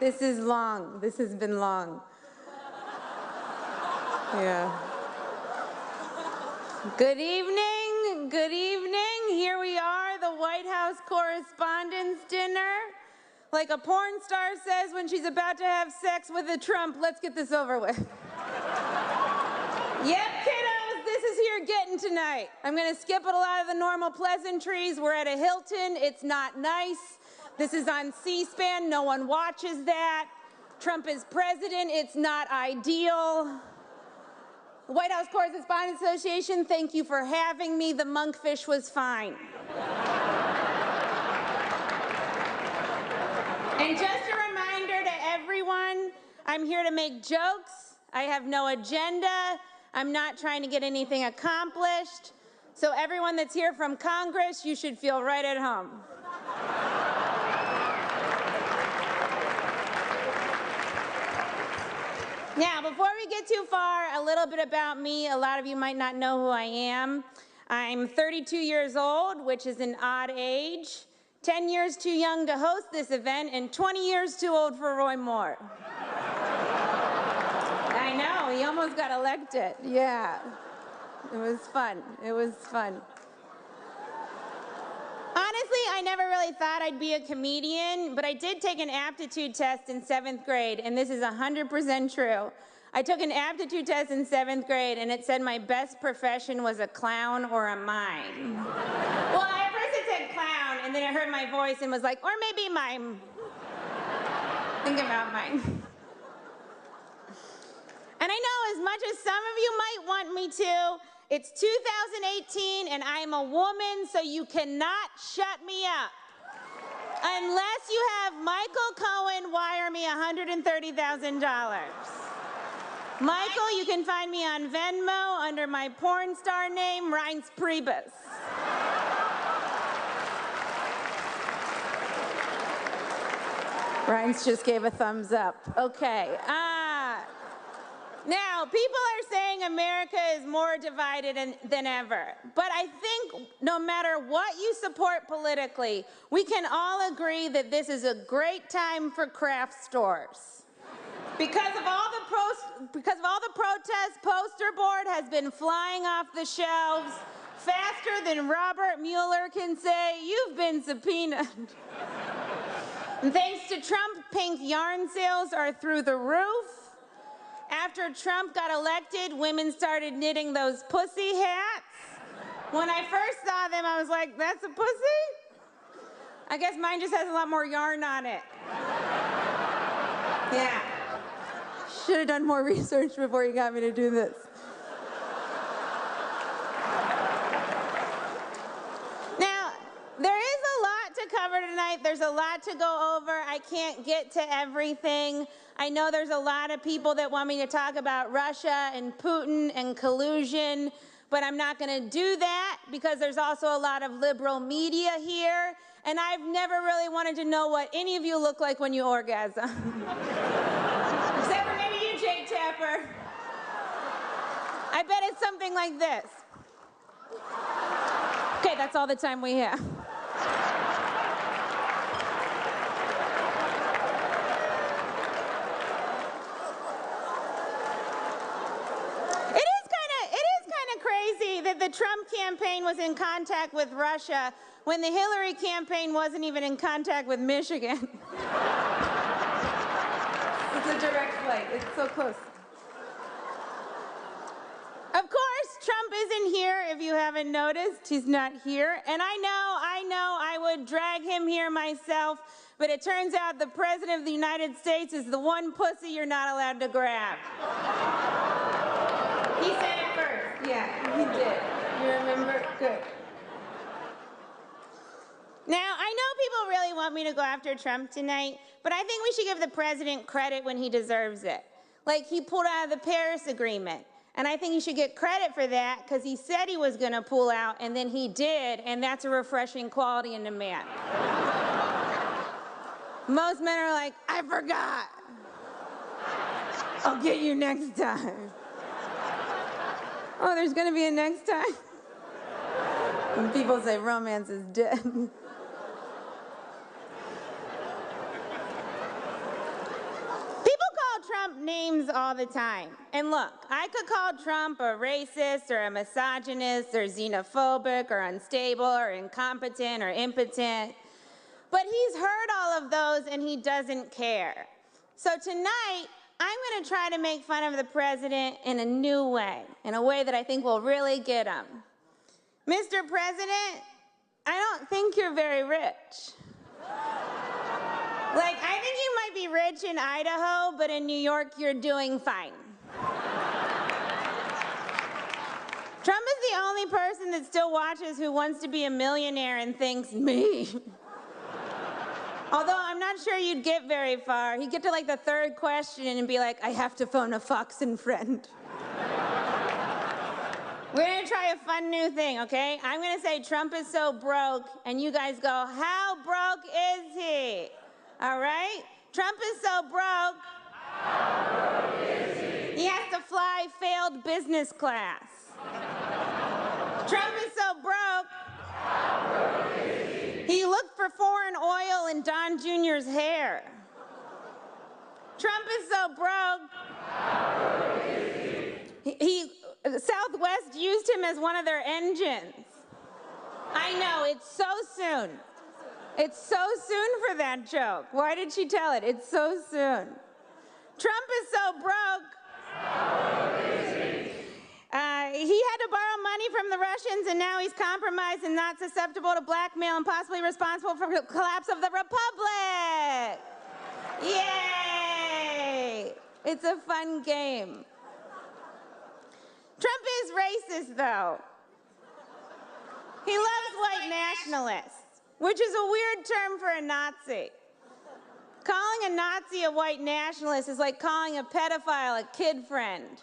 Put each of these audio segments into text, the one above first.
This is long. This has been long. Yeah. Good evening. Good evening. Here we are, the White House Correspondence Dinner. Like a porn star says when she's about to have sex with a Trump, let's get this over with. Yep, kiddos, this is here getting tonight. I'm gonna skip a lot of the normal pleasantries. We're at a Hilton, it's not nice. This is on C-SPAN, no one watches that. Trump is president, it's not ideal. The White House Correspondents Association, thank you for having me. The monkfish was fine. And just a reminder to everyone, I'm here to make jokes. I have no agenda. I'm not trying to get anything accomplished. So everyone that's here from Congress, you should feel right at home. Now, before we get too far, a little bit about me. A lot of you might not know who I am. I'm 32 years old, which is an odd age, 10 years too young to host this event, and 20 years too old for Roy Moore. I know, he almost got elected. Yeah, it was fun. It was fun. Honestly, I never really thought I'd be a comedian, but I did take an aptitude test in 7th grade, and this is 100% true. I took an aptitude test in 7th grade, and it said my best profession was a clown or a mime. Well, at first it said clown, and then it heard my voice and was like, or maybe mime. Think about mime. And I know as much as some of you might want me to, it's 2018 and I'm a woman, so you cannot shut me up. Unless you have Michael Cohen wire me $130,000. Michael, you can find me on Venmo under my porn star name, Reince Priebus. Reince just gave a thumbs up. Okay. Now, people are saying America is more divided than ever. But I think no matter what you support politically, we can all agree that this is a great time for craft stores. Because of all the protests, Poster Board has been flying off the shelves faster than Robert Mueller can say, you've been subpoenaed. And thanks to Trump, pink yarn sales are through the roof. After Trump got elected, women started knitting those pussy hats. When I first saw them, I was like, that's a pussy? I guess mine just has a lot more yarn on it. Yeah. Should have done more research before you got me to do this. Now, there is a lot to cover tonight. There's a lot to go over. I can't get to everything. I know there's a lot of people that want me to talk about Russia and Putin and collusion, but I'm not going to do that because there's also a lot of liberal media here, and I've never really wanted to know what any of you look like when you orgasm. Except for maybe you, Jake Tapper. I bet it's something like this. Okay, that's all the time we have. That the Trump campaign was in contact with Russia when the Hillary campaign wasn't even in contact with Michigan. It's a direct flight. It's so close. Of course, Trump isn't here, if you haven't noticed. He's not here. And I know I would drag him here myself, but it turns out the President of the United States is the one pussy you're not allowed to grab. He said it first. Yeah, he did. You remember? Good. Now, I know people really want me to go after Trump tonight, but I think we should give the president credit when he deserves it. Like, he pulled out of the Paris Agreement, and I think he should get credit for that because he said he was going to pull out, and then he did, and that's a refreshing quality in a man. Most men are like, I forgot. I'll get you next time. Oh, there's gonna be a next time? When people say romance is dead. all the time. And look, I could call Trump a racist or a misogynist or xenophobic or unstable or incompetent or impotent. But he's heard all of those and he doesn't care. So tonight, I'm going to try to make fun of the president in a new way, in a way that I think will really get him. Mr. President, I don't think you're very rich. Like, I think you might be rich in Idaho, but in New York, you're doing fine. Trump is the only person that still watches Who Wants to Be a Millionaire and thinks, me. Although I'm not sure you'd get very far. He'd get to like the third question and be like, I have to phone a Fox and Friend. We're gonna try a fun new thing, okay? I'm gonna say Trump is so broke, and you guys go, how broke is he? All right? Trump is so broke. How broke is he? He has to fly failed business class. Trump is so broke. How broke is he? He looked for foreign oil in Don Jr.'s hair. Trump is so broke. How broke is he? Southwest used him as one of their engines. I know, it's so soon. It's so soon for that joke. Why did she tell it? It's so soon. Trump is so broke. He had to borrow money from the Russians, and now he's compromised and not susceptible to blackmail and possibly responsible for the collapse of the Republic. Yay! It's a fun game. Trump is racist, though. He loves white nationalists, which is a weird term for a Nazi. Calling a Nazi a white nationalist is like calling a pedophile a kid friend.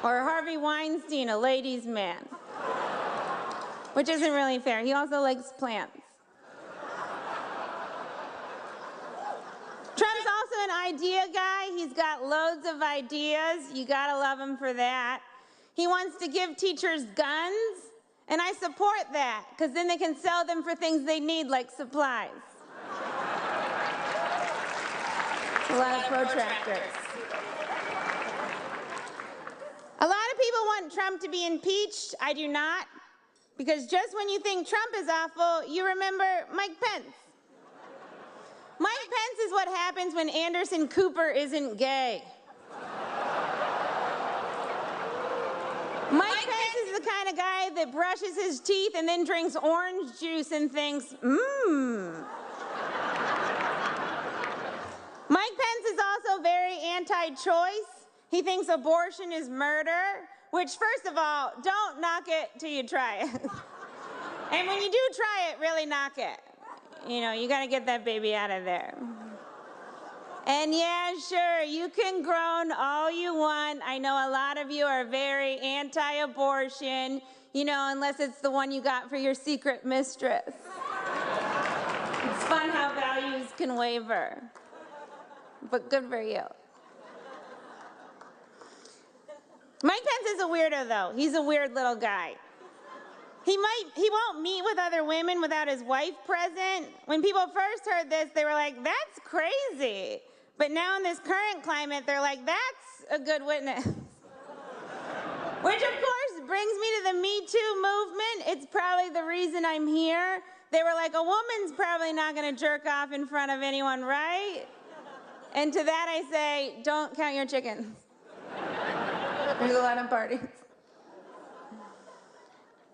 Or Harvey Weinstein a ladies' man. Which isn't really fair. He also likes plants. Trump's also an idea guy. He's got loads of ideas. You gotta love him for that. He wants to give teachers guns, and I support that, because then they can sell them for things they need, like supplies. A lot of protractors. A lot of people want Trump to be impeached. I do not, because just when you think Trump is awful, you remember Mike Pence. Mike Pence is what happens when Anderson Cooper isn't gay. Mike Pence is the kind of guy that brushes his teeth and then drinks orange juice and thinks, mmm. Mike Pence is also very anti-choice. He thinks abortion is murder, which, first of all, don't knock it till you try it. And when you do try it, really knock it. You know, you gotta get that baby out of there. And yeah, sure, you can groan all you want. I know a lot of you are very anti-abortion, you know, unless it's the one you got for your secret mistress. It's fun how values can waver. But good for you. Mike Pence is a weirdo, though. He's a weird little guy. He won't meet with other women without his wife present. When people first heard this, they were like, that's crazy. But now in this current climate, they're like, that's a good witness. Which, of course, brings me to the Me Too movement. It's probably the reason I'm here. They were like, a woman's probably not going to jerk off in front of anyone, right? And to that I say, don't count your chickens. There's a lot of parties.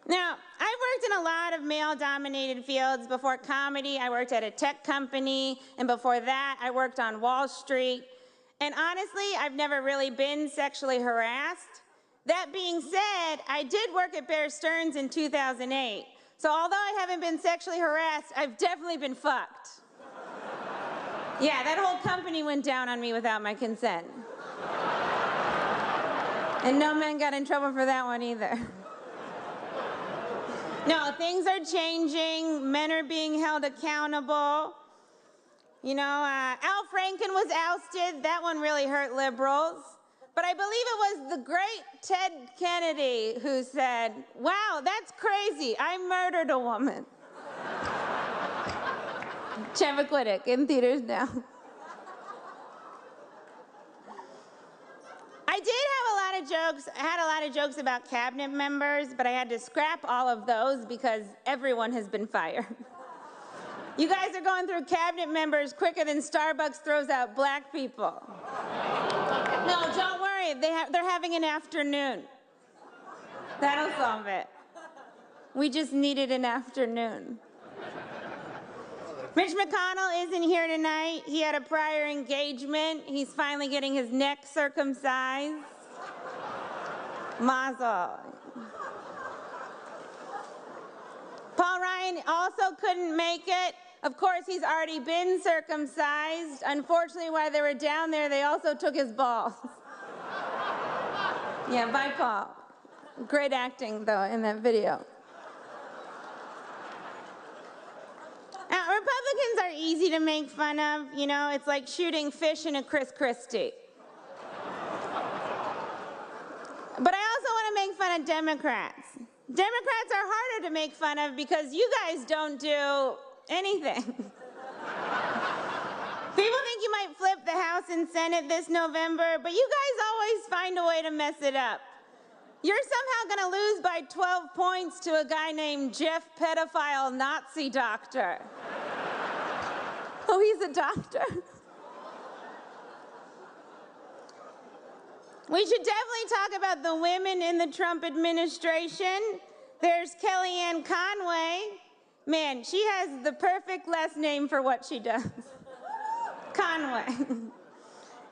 Now, I've worked in a lot of male-dominated fields. Before comedy, I worked at a tech company, and before that, I worked on Wall Street. And honestly, I've never really been sexually harassed. That being said, I did work at Bear Stearns in 2008. So although I haven't been sexually harassed, I've definitely been fucked. Yeah, that whole company went down on me without my consent. And no men got in trouble for that one either. No, things are changing. Men are being held accountable. You know, Al Franken was ousted. That one really hurt liberals. But I believe it was the great Ted Kennedy who said, wow, that's crazy. I murdered a woman. Chappaquiddick in theaters now. jokes. I had a lot of jokes about cabinet members, but I had to scrap all of those because everyone has been fired. You guys are going through cabinet members quicker than Starbucks throws out black people. No, don't worry. They're having an afternoon. That'll solve it. We just needed an afternoon. Mitch McConnell isn't here tonight. He had a prior engagement. He's finally getting his neck circumcised. Mazel. Paul Ryan also couldn't make it. Of course, he's already been circumcised. Unfortunately, while they were down there, they also took his balls. Yeah, bye, Paul. Great acting, though, in that video. Now, Republicans are easy to make fun of. You know, it's like shooting fish in a Chris Christie. But I also want to make fun of Democrats. Democrats are harder to make fun of because you guys don't do anything. People think you might flip the House and Senate this November, but you guys always find a way to mess it up. You're somehow going to lose by 12 points to a guy named Jeff Pedophile Nazi Doctor. Oh, he's a doctor. We should definitely talk about the women in the Trump administration. There's Kellyanne Conway. Man, she has the perfect last name for what she does. Conway.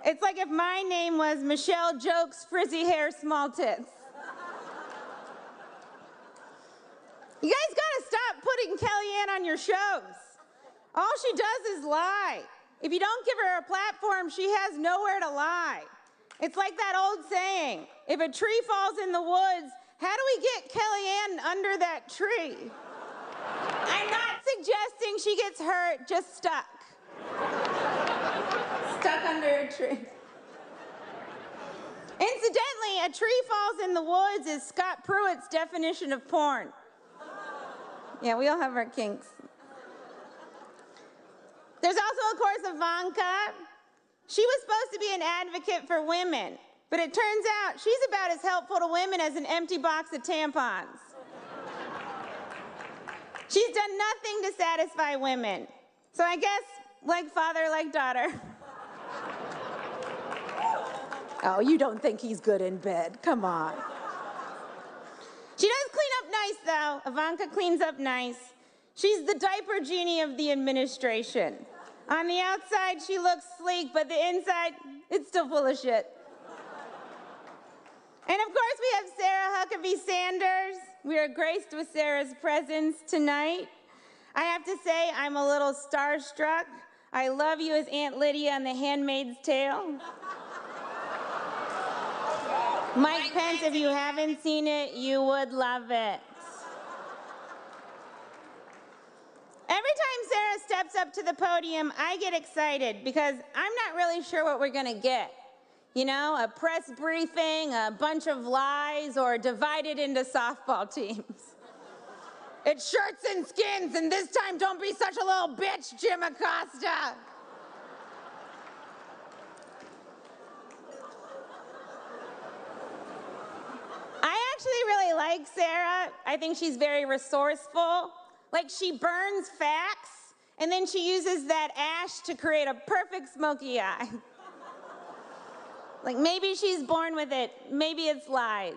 It's like if my name was Michelle Jokes, frizzy hair, small tits. You guys gotta stop putting Kellyanne on your shows. All she does is lie. If you don't give her a platform, she has nowhere to lie. It's like that old saying, if a tree falls in the woods, how do we get Kellyanne under that tree? I'm not suggesting she gets hurt, just stuck. Stuck under a tree. Incidentally, a tree falls in the woods is Scott Pruitt's definition of porn. Yeah, we all have our kinks. There's also, of course, Ivanka. She was supposed to be an advocate for women, but it turns out she's about as helpful to women as an empty box of tampons. She's done nothing to satisfy women. So I guess, like father, like daughter. Oh, you don't think he's good in bed? Come on. She does clean up nice, though. Ivanka cleans up nice. She's the diaper genie of the administration. On the outside, she looks sleek, but the inside, it's still full of shit. And of course, we have Sarah Huckabee Sanders. We are graced with Sarah's presence tonight. I have to say, I'm a little starstruck. I love you as Aunt Lydia on The Handmaid's Tale. Mike Pence, if you haven't seen it, you would love it. Every time Sarah steps up to the podium, I get excited because I'm not really sure what we're gonna get. You know, a press briefing, a bunch of lies, or divided into softball teams. It's shirts and skins, and this time don't be such a little bitch, Jim Acosta. I actually really like Sarah. I think she's very resourceful. Like, she burns facts, and then she uses that ash to create a perfect smoky eye. Like, maybe she's born with it. Maybe it's lies.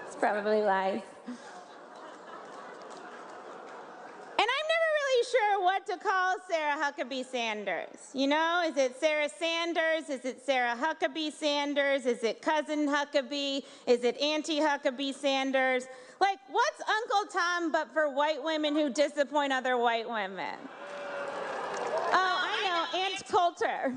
It's probably lies. And I'm never really sure what to call Sarah Huckabee Sanders. You know, is it Sarah Sanders? Is it Sarah Huckabee Sanders? Is it Cousin Huckabee? Is it Auntie Huckabee Sanders? Like, what's Uncle Tom but for white women who disappoint other white women? Oh, I know, Aunt Coulter.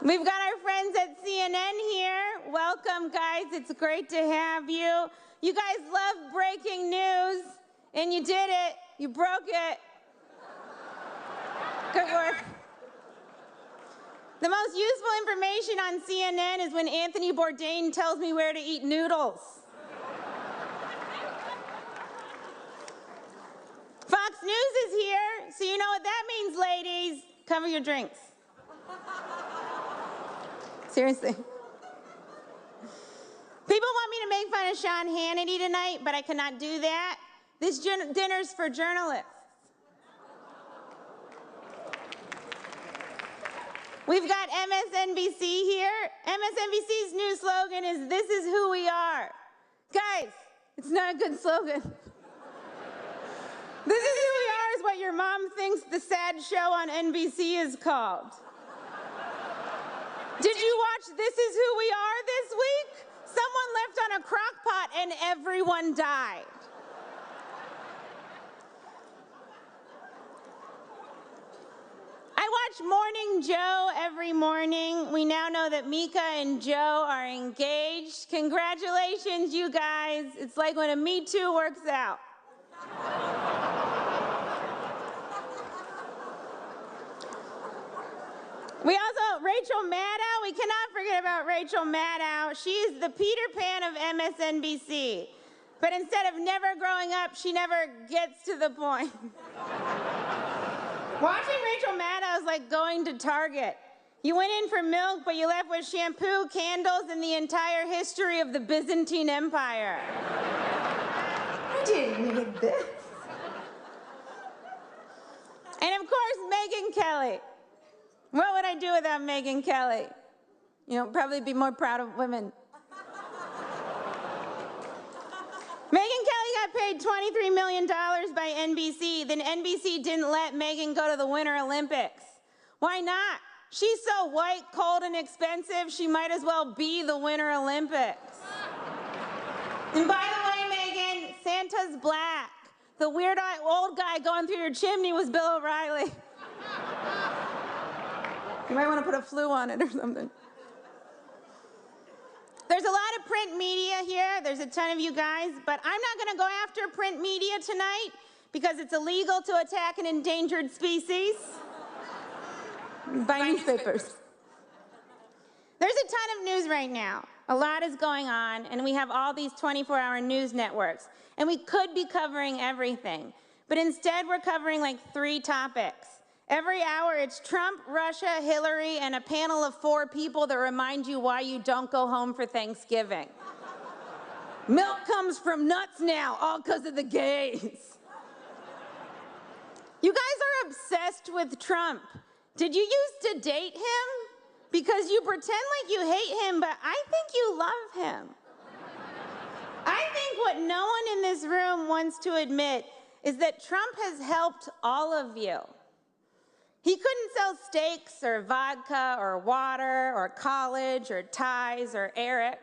We've got our friends at CNN here. Welcome, guys. It's great to have you. You guys love breaking news, and you did it. You broke it. Good work. The most useful information on CNN is when Anthony Bourdain tells me where to eat noodles. Fox News is here, so you know what that means, ladies. cover your drinks. Seriously. People want me to make fun of Sean Hannity tonight, but I cannot do that. This dinner's for journalists. We've got MSNBC here. MSNBC's new slogan is, "This is who we are." Guys, it's not a good slogan. "This is who we are" is what your mom thinks the sad show on NBC is called. Did you watch This Is Who We Are this week? Someone left on a crock pot and everyone died. I watch Morning Joe every morning. We now know that Mika and Joe are engaged. Congratulations, you guys. It's like when a Me Too works out. We also, Rachel Maddow, we cannot forget about Rachel Maddow. She is the Peter Pan of MSNBC. But instead of never growing up, she never gets to the point. Watching Rachel Maddow is like going to Target. You went in for milk, but you left with shampoo, candles, and the entire history of the Byzantine Empire. I didn't need this. And of course, Megyn Kelly. What would I do without Megyn Kelly? You know, probably be more proud of women. Megyn Kelly got paid $23 million by NBC, then NBC didn't let Megyn go to the Winter Olympics. Why not? She's so white, cold, and expensive, she might as well be the Winter Olympics. And by the way, Megyn, Santa's black. The weird old guy going through your chimney was Bill O'Reilly. You might want to put a flu on it or something. There's a lot of print media here. There's a ton of you guys, but I'm not going to go after print media tonight because it's illegal to attack an endangered species. By newspapers. There's a ton of news right now. A lot is going on, and we have all these 24-hour news networks, and we could be covering everything, but instead we're covering like 3 topics. Every hour, it's Trump, Russia, Hillary, and a panel of 4 people that remind you why you don't go home for Thanksgiving. Milk comes from nuts now, all because of the gays. You guys are obsessed with Trump. Did you used to date him? Because you pretend like you hate him, but I think you love him. I think what no one in this room wants to admit is that Trump has helped all of you. He couldn't sell steaks or vodka or water or college or ties or Eric.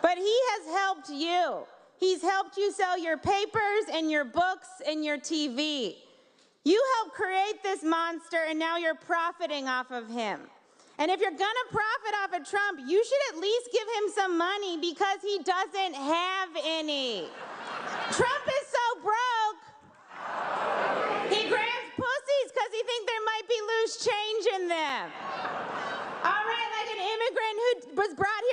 But he has helped you. He's helped you sell your papers and your books and your TV. You helped create this monster and now you're profiting off of him. And if you're gonna profit off of Trump, you should at least give him some money because he doesn't have any. Trump is so broke. He grabs pussies because he thinks there might be loose change in them. All right, like an immigrant who was brought